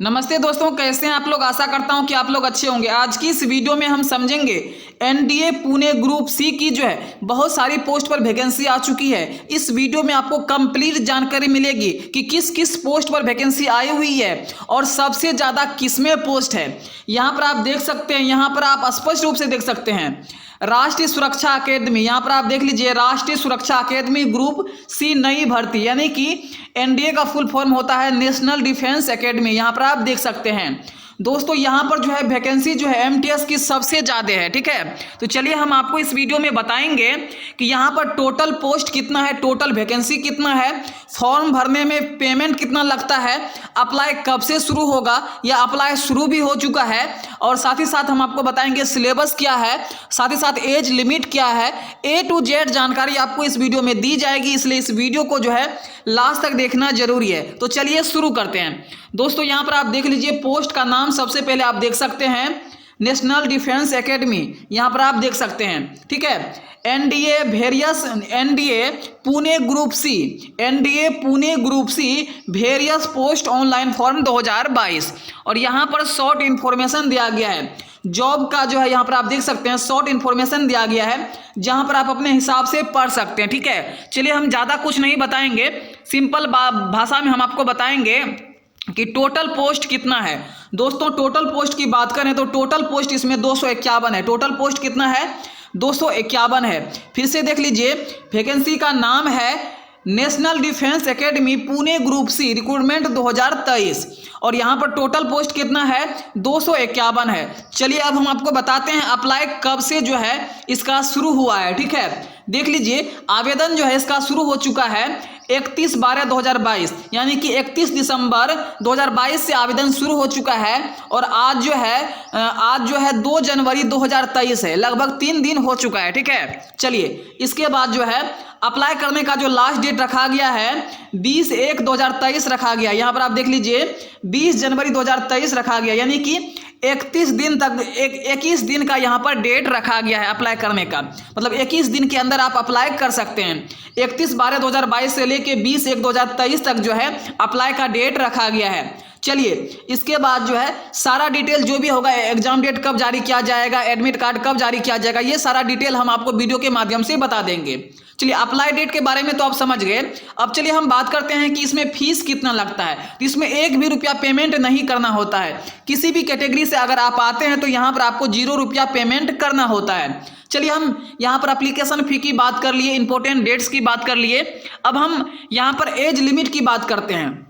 नमस्ते दोस्तों, कैसे हैं आप लोग। आशा करता हूं कि आप लोग अच्छे होंगे। आज की इस वीडियो में हम समझेंगे एनडीए पुणे ग्रुप सी की जो है बहुत सारी पोस्ट पर वैकेंसी आ चुकी है। इस वीडियो में आपको कंप्लीट जानकारी मिलेगी कि किस किस पोस्ट पर वैकेंसी आई हुई है और सबसे ज़्यादा किसमें पोस्ट है। यहाँ पर आप देख सकते हैं, यहाँ पर आप स्पष्ट रूप से देख सकते हैं राष्ट्रीय सुरक्षा अकेदमी। यहाँ पर आप देख लीजिए राष्ट्रीय सुरक्षा अकेदमी ग्रुप सी नई भर्ती, यानी कि एनडीए का फुल फॉर्म होता है नेशनल डिफेंस एकेडमी। यहाँ पर आप देख सकते हैं दोस्तों, यहाँ पर जो है वैकेंसी जो है एमटीएस की सबसे ज़्यादा है। ठीक है, तो चलिए हम आपको इस वीडियो में बताएंगे कि यहाँ पर टोटल पोस्ट कितना है, टोटल वैकेंसी कितना है, फॉर्म भरने में पेमेंट कितना लगता है, अप्लाई कब से शुरू होगा या अप्लाई शुरू भी हो चुका है, और साथ ही साथ हम आपको बताएंगे सिलेबस क्या है, साथ ही साथ एज लिमिट क्या है। ए टू जेड जानकारी आपको इस वीडियो में दी जाएगी, इसलिए इस वीडियो को जो है लास्ट तक देखना जरूरी है। तो चलिए शुरू करते हैं दोस्तों। यहाँ पर आप देख लीजिए पोस्ट का नाम सबसे पहले आप देख सकते हैं नेशनल डिफेंस एकेडमी, यहाँ पर आप देख सकते हैं। ठीक है, NDA Pune group C, NDA Pune group C various post online form 2022, और यहाँ पर शॉर्ट इन्फॉर्मेशन दिया गया है जॉब का जो है। यहाँ पर आप देख सकते हैं शॉर्ट इन्फॉर्मेशन दिया गया है जहाँ पर आप अपने हिसाब से पढ़ सकते हैं। ठीक है, चलिए हम ज़्यादा कुछ नहीं बताएंगे, सिंपल भाषा में हम आपको बताएंगे कि टोटल पोस्ट कितना है। दोस्तों टोटल पोस्ट की बात करें तो टोटल पोस्ट इसमें 251 है। टोटल पोस्ट कितना है? 251 है। फिर से देख लीजिए, वैकेंसी का नाम है National Defence Academy Pune group C recruitment 2023, और यहाँ पर टोटल पोस्ट कितना है? 251 है। चलिए अब हम आपको बताते हैं अप्लाई कब से जो है इसका शुरू हुआ है। ठीक है, देख लीजिए आवेदन जो है इसका शुरू हो चुका है 31/12/2022, यानी कि 31 दिसंबर 2022 से आवेदन शुरू हो चुका है, और आज जो है 2 जनवरी 2023 है, लगभग 3 दिन हो चुका है। ठीक है, चलिए इसके बाद जो है अप्लाई करने का जो लास्ट डेट रखा गया है 20/1/2023 रखा गया। यहाँ पर आप देख लीजिए 20 जनवरी 2023 रखा गया, यानी कि 31 दिन तक 21 दिन का यहाँ पर डेट रखा गया है अप्लाई करने का। मतलब 21 दिन के अंदर आप अप्लाई कर सकते हैं। 31/12/2022 से लेके 20/1/2023 तक जो है अप्लाई का डेट रखा गया है। चलिए इसके बाद जो है सारा डिटेल जो भी होगा, एग्जाम डेट कब जारी किया जाएगा, एडमिट कार्ड कब जारी किया जाएगा, ये सारा डिटेल हम आपको वीडियो के माध्यम से बता देंगे। चलिए अप्लाई डेट के बारे में तो आप समझ गए। अब चलिए हम बात करते हैं कि इसमें फीस कितना लगता है। तो इसमें 1 भी रुपया पेमेंट नहीं करना होता है। किसी भी कैटेगरी से अगर आप आते हैं तो यहाँ पर आपको 0 रुपया पेमेंट करना होता है। चलिए हम यहाँ पर एप्लीकेशन फी की बात कर लिए, इंपॉर्टेंट डेट्स की बात कर लिए। अब हम यहाँ पर एज लिमिट की बात करते हैं।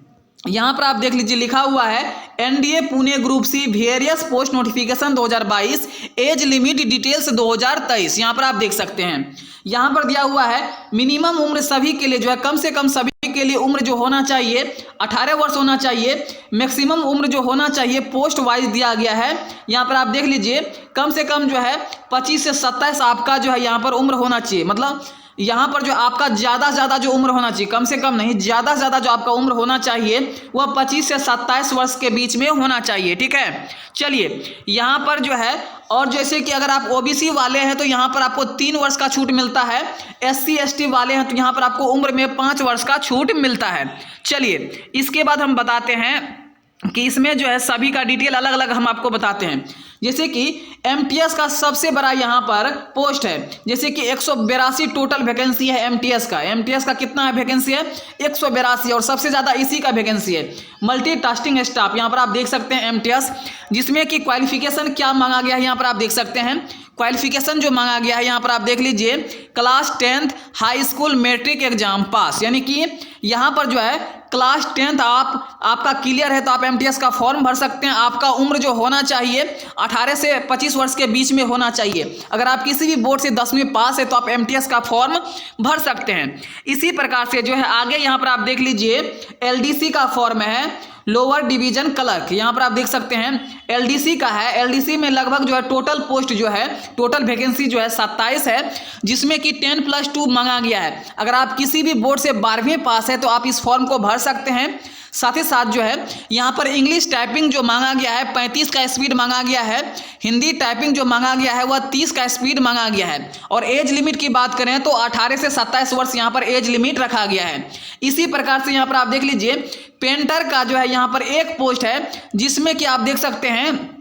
यहाँ पर आप देख लीजिए लिखा हुआ है NDA Pune group C various post notification 2022 age limit details 2023। यहाँ पर आप देख सकते हैं, यहाँ पर दिया हुआ है मिनिमम उम्र सभी के लिए जो है, कम से कम सभी के लिए उम्र जो होना चाहिए 18 वर्ष होना चाहिए। मैक्सिमम उम्र जो होना चाहिए पोस्ट वाइज दिया गया है। यहाँ पर आप देख लीजिए कम से कम जो है 25 से 27 आपका जो है यहाँ पर उम्र होना चाहिए। मतलब यहाँ पर जो आपका ज़्यादा से ज़्यादा जो उम्र होना चाहिए, कम से कम नहीं, ज़्यादा से ज़्यादा जो आपका उम्र होना चाहिए वह 25 से 27 वर्ष के बीच में होना चाहिए। ठीक है, चलिए यहाँ पर जो है, और जैसे कि अगर आप ओबीसी वाले हैं तो यहाँ पर आपको 3 वर्ष का छूट मिलता है। SC ST वाले हैं तो यहाँ पर आपको उम्र में 5 वर्ष का छूट मिलता है। चलिए इसके बाद हम बताते हैं कि इसमें जो है सभी का डिटेल अलग अलग हम आपको बताते हैं। जैसे कि एमटीएस का सबसे बड़ा यहाँ पर पोस्ट है, जैसे कि 182 टोटल वैकेंसी है एमटीएस का। एमटीएस का कितना है वैकेंसी है? 182, और सबसे ज़्यादा इसी का वैकेंसी है मल्टीटास्किंग स्टाफ। यहाँ पर आप देख सकते हैं एमटीएस, जिसमें कि क्वालिफिकेशन क्या मांगा गया है यहाँ पर आप देख सकते हैं। क्वालिफिकेशन जो मांगा गया है यहाँ पर आप देख लीजिए class 10th high school matric exam pass, यानी कि यहाँ पर जो है क्लास 10th आपका क्लियर है तो आप एमटीएस का फॉर्म भर सकते हैं। आपका उम्र जो होना चाहिए 18 से 25 वर्ष के बीच में होना चाहिए। अगर आप किसी भी बोर्ड से 10वीं पास है तो आप एमटीएस का फॉर्म भर सकते हैं। इसी प्रकार से जो है आगे यहाँ पर आप देख लीजिए एलडीसी का फॉर्म है, लोअर डिवीजन क्लर्क। यहाँ पर आप देख सकते हैं एलडीसी का है। एलडीसी में लगभग जो है टोटल पोस्ट जो है, टोटल वैकेंसी जो है 27 है, जिसमें कि 10+2 मांगा गया है। अगर आप किसी भी बोर्ड से 12वीं पास है तो आप इस फॉर्म को भर सकते हैं। साथ ही साथ जो है यहाँ पर इंग्लिश टाइपिंग जो मांगा गया है 35 का स्पीड मांगा गया है। हिंदी टाइपिंग जो मांगा गया है वह 30 का स्पीड मांगा गया है। और एज लिमिट की बात करें तो 18 से 27 वर्ष यहाँ पर एज लिमिट रखा गया है। इसी प्रकार से यहाँ पर आप देख लीजिए पेंटर का जो है यहाँ पर एक पोस्ट है जिसमें कि आप देख सकते हैं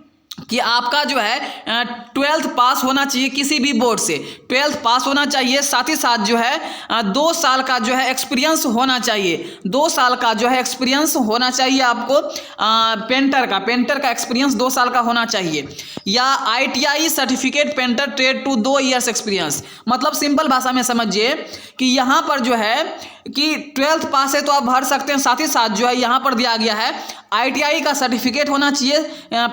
कि आपका जो है 12th पास होना चाहिए किसी भी बोर्ड से, 12th पास होना चाहिए। साथ ही साथ जो है 2 साल का जो है एक्सपीरियंस होना चाहिए, 2 साल का जो है एक्सपीरियंस होना चाहिए आपको। पेंटर का एक्सपीरियंस 2 साल का होना चाहिए, या ITI certificate painter trade two 2 years experience. मतलब सिंपल भाषा में समझिए कि यहाँ पर जो है कि 12th पास है तो आप भर सकते हैं। साथ ही साथ जो है यहाँ पर दिया गया है ITI का सर्टिफिकेट होना चाहिए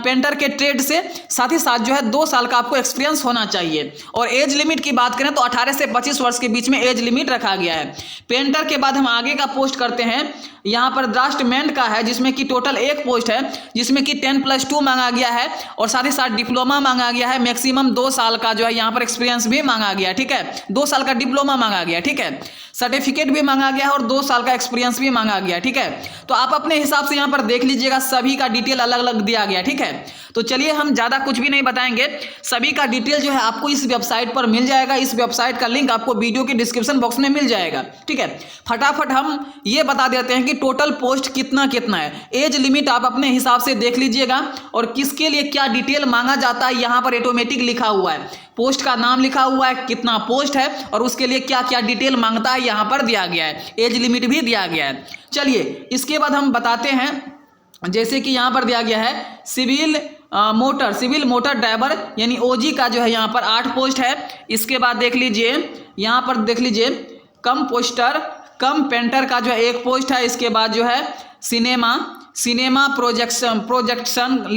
पेंटर के ट्रेड से। साथ ही साथ जो है 2 साल का आपको एक्सपीरियंस होना चाहिए। और एज लिमिट की बात करें तो 18 से 25 वर्ष के बीच में एज लिमिट रखा गया है। पेंटर के बाद हम आगे का पोस्ट करते हैं, यहाँ पर ड्राफ्टमैन का है जिसमें कि टोटल एक पोस्ट है जिसमें कि 10+2 मांगा गया है और साथ ही साथ डिप्लोमा मांगा गया है। मैक्सिमम 2 साल का जो है यहाँ पर एक्सपीरियंस भी मांगा गया, ठीक है, 2 साल का डिप्लोमा मांगा गया, ठीक है, सर्टिफिकेट भी मांगा गया है और 2 साल का एक्सपीरियंस भी मांगा गया, ठीक है। तो आप अपने हिसाब से यहाँ पर देख लीजिएगा, सभी का डिटेल अलग अलग दिया गया, ठीक है। तो चलिए हम ज़्यादा कुछ भी नहीं बताएंगे, सभी का डिटेल जो है आपको इस वेबसाइट पर मिल जाएगा। इस वेबसाइट का लिंक आपको वीडियो के डिस्क्रिप्शन बॉक्स में मिल जाएगा, ठीक है। फटाफट हम ये बता देते हैं कि टोटल पोस्ट कितना है। एज लिमिट आप अपने हिसाब से देख लीजिएगा और किसके लिए क्या डिटेल मांगा जाता है यहाँ पर ऑटोमेटिक लिखा हुआ है, पोस्ट का नाम लिखा हुआ है, कितना पोस्ट है और उसके लिए क्या क्या डिटेल मांगता है यहाँ पर दिया गया है, एज लिमिट भी दिया गया है। चलिए इसके बाद हम बताते हैं, जैसे कि यहाँ पर दिया गया है सिविल मोटर ड्राइवर यानी OG का जो है यहाँ पर 8 पोस्ट है। इसके बाद देख लीजिए यहाँ पर देख लीजिए कम पेंटर का जो है 1 पोस्ट है। इसके बाद जो है सिनेमा प्रोजेक्ट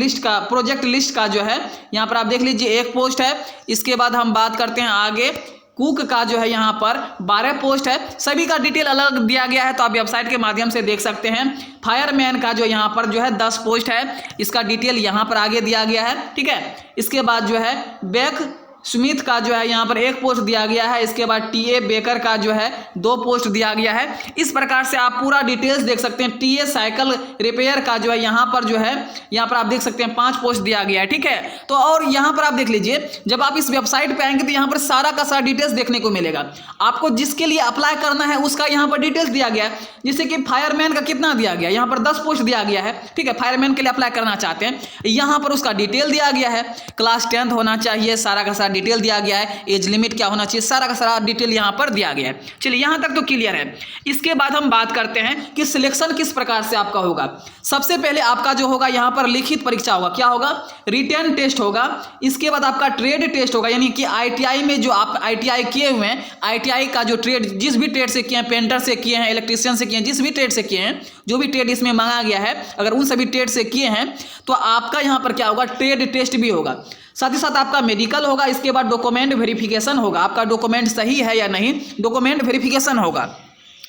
लिस्ट का जो है यहाँ पर आप देख लीजिए 1 पोस्ट है। इसके बाद हम बात करते हैं आगे कुक का जो है यहाँ पर 12 पोस्ट है। सभी का डिटेल अलग दिया गया है तो आप वेबसाइट के माध्यम से देख सकते हैं। फायरमैन का जो यहाँ पर जो है 10 पोस्ट है, इसका डिटेल यहाँ पर आगे दिया गया है, ठीक है। इसके बाद जो है बेक स्मिथ का जो है यहाँ पर 1 पोस्ट दिया गया है। इसके बाद TA बेकर का जो है 2 पोस्ट दिया गया है। इस प्रकार से आप पूरा डिटेल्स देख सकते हैं। TA साइकिल रिपेयर का जो है यहाँ पर आप देख सकते हैं 5 पोस्ट दिया गया है, ठीक है। तो और यहाँ पर आप देख लीजिए, जब आप इस वेबसाइट पे आएंगे तो यहाँ पर सारा का सारा डिटेल्स देखने को मिलेगा। आपको जिसके लिए अप्लाई करना है उसका यहाँ पर डिटेल्स दिया गया है। जैसे कि फायरमैन का कितना दिया गया, यहाँ पर 10 पोस्ट दिया गया है, ठीक है। फायरमैन के लिए अप्लाई करना चाहते हैं, यहाँ पर उसका डिटेल दिया गया है। क्लास 10th होना चाहिए, सारा का सारा डिटेल दिया गया है। एज लिमिट क्या होना चाहिए, सारा का सारा डिटेल यहाँ पर दिया गया है। चलिए यहाँ तक तो क्लियर है। इसके बाद हम बात करते हैं कि सिलेक्शन किस प्रकार से आपका होगा। सबसे पहले आपका जो होगा यहाँ पर लिखित परीक्षा होगा, क्या होगा, रिटन टेस्ट होगा। इसके बाद आपका ट्रेड टेस्ट होगा, यानी कि ITI में जो आप ITI किए हुए हैं, ITI का जो ट्रेड जिस भी ट्रेड से किए हैं, पेंटर से किए हैं, इलेक्ट्रीशियन से किए हैं, जिस भी ट्रेड से किए हैं, जो भी ट्रेड इसमें मांगा गया है, अगर उन सभी ट्रेड से किए हैं तो आपका यहाँ पर क्या होगा, ट्रेड टेस्ट भी होगा। साथ ही साथ आपका मेडिकल होगा। इसके बाद डॉक्यूमेंट वेरिफिकेशन होगा, आपका डॉक्यूमेंट सही है या नहीं, डॉक्यूमेंट वेरिफिकेशन होगा।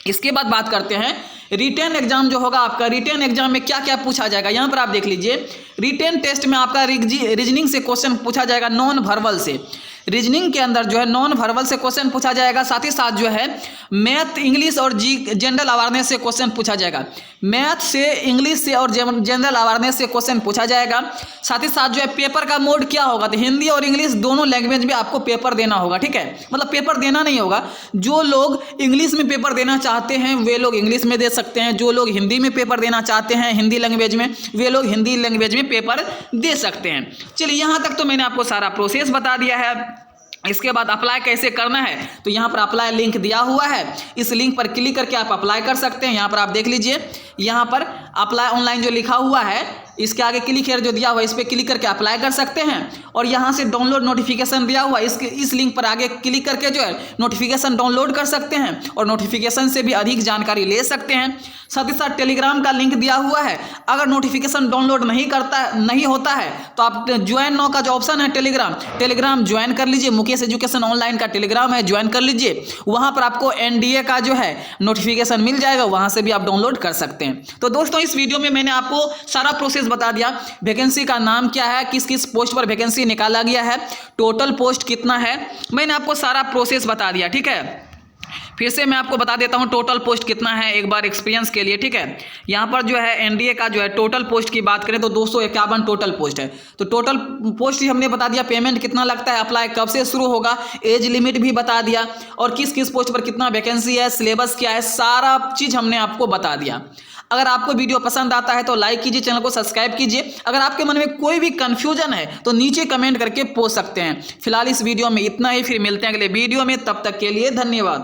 इसके बाद बात करते हैं रिटन एग्जाम जो होगा आपका। रिटन एग्जाम में क्या क्या पूछा जाएगा, यहाँ पर आप देख लीजिए। रिटन टेस्ट में आपका रीजनिंग से क्वेश्चन पूछा जाएगा, नॉन वर्बल से। रीजनिंग के अंदर जो है नॉन वर्बल से क्वेश्चन पूछा जाएगा। साथ ही साथ जो है मैथ, इंग्लिश और जनरल अवेयरनेस से क्वेश्चन पूछा जाएगा। मैथ से, इंग्लिश से और जनरल अवेयरनेस से क्वेश्चन पूछा जाएगा। साथ ही साथ जो है पेपर का मोड क्या होगा, तो हिंदी और इंग्लिश दोनों लैंग्वेज में आपको पेपर देना होगा, ठीक है। मतलब पेपर देना नहीं होगा, जो लोग इंग्लिश में पेपर देना चाहते हैं वे लोग इंग्लिश में दे सकते हैं, जो लोग हिंदी में पेपर देना चाहते हैं हिंदी लैंग्वेज में, वे लोग हिंदी लैंग्वेज में पेपर दे सकते हैं। चलिए यहाँ तक तो मैंने आपको सारा प्रोसेस बता दिया है। इसके बाद अप्लाई कैसे करना है, तो यहाँ पर अप्लाई लिंक दिया हुआ है, इस लिंक पर क्लिक करके आप अप्लाई कर सकते हैं। यहाँ पर आप देख लीजिए, यहाँ पर अप्लाई ऑनलाइन जो लिखा हुआ है, इसके आगे क्लिक हेयर जो दिया हुआ है, इस पर क्लिक करके अप्लाई कर सकते हैं। और यहाँ से डाउनलोड नोटिफिकेशन दिया हुआ है, इस लिंक पर आगे क्लिक करके जो है नोटिफिकेशन डाउनलोड कर सकते हैं और नोटिफिकेशन से भी अधिक जानकारी ले सकते हैं। साथ ही साथ टेलीग्राम का लिंक दिया हुआ है, अगर नोटिफिकेशन डाउनलोड नहीं होता है तो आप ज्वाइन नाउ का जो ऑप्शन है टेलीग्राम ज्वाइन कर लीजिए। मुकेश एजुकेशन ऑनलाइन का टेलीग्राम है, ज्वाइन कर लीजिए। वहाँ पर आपको NDA का जो है नोटिफिकेशन मिल जाएगा, वहाँ से भी आप डाउनलोड कर सकते हैं। तो दोस्तों इस वीडियो में मैंने आपको सारा प्रोसेस बता दिया। वैकेंसी का नाम क्या है, किस किस पोस्ट पर वैकेंसी निकाला गया है, टोटल पोस्ट कितना है, मैंने आपको सारा प्रोसेस बता दिया, ठीक है। फिर से मैं आपको बता देता हूं टोटल पोस्ट कितना है एक बार एक्सपीरियंस के लिए, ठीक है। यहां पर जो है एनडीए का जो है टोटल पोस्ट की बात करें तो 251 टोटल पोस्ट है। तो टोटल पोस्ट ही हमने बता दिया, पेमेंट कितना लगता है, अप्लाई कब से शुरू होगा, एज लिमिट भी बता दिया, और किस किस पोस्ट पर कितना वैकेंसी है, सिलेबस क्या है, सारा चीज हमने आपको बता दिया। अगर आपको वीडियो पसंद आता है तो लाइक कीजिए, चैनल को सब्सक्राइब कीजिए। अगर आपके मन में कोई भी कंफ्यूजन है तो नीचे कमेंट करके पूछ सकते हैं। फिलहाल इस वीडियो में इतना ही, फिर मिलते हैं अगले वीडियो में, तब तक के लिए धन्यवाद।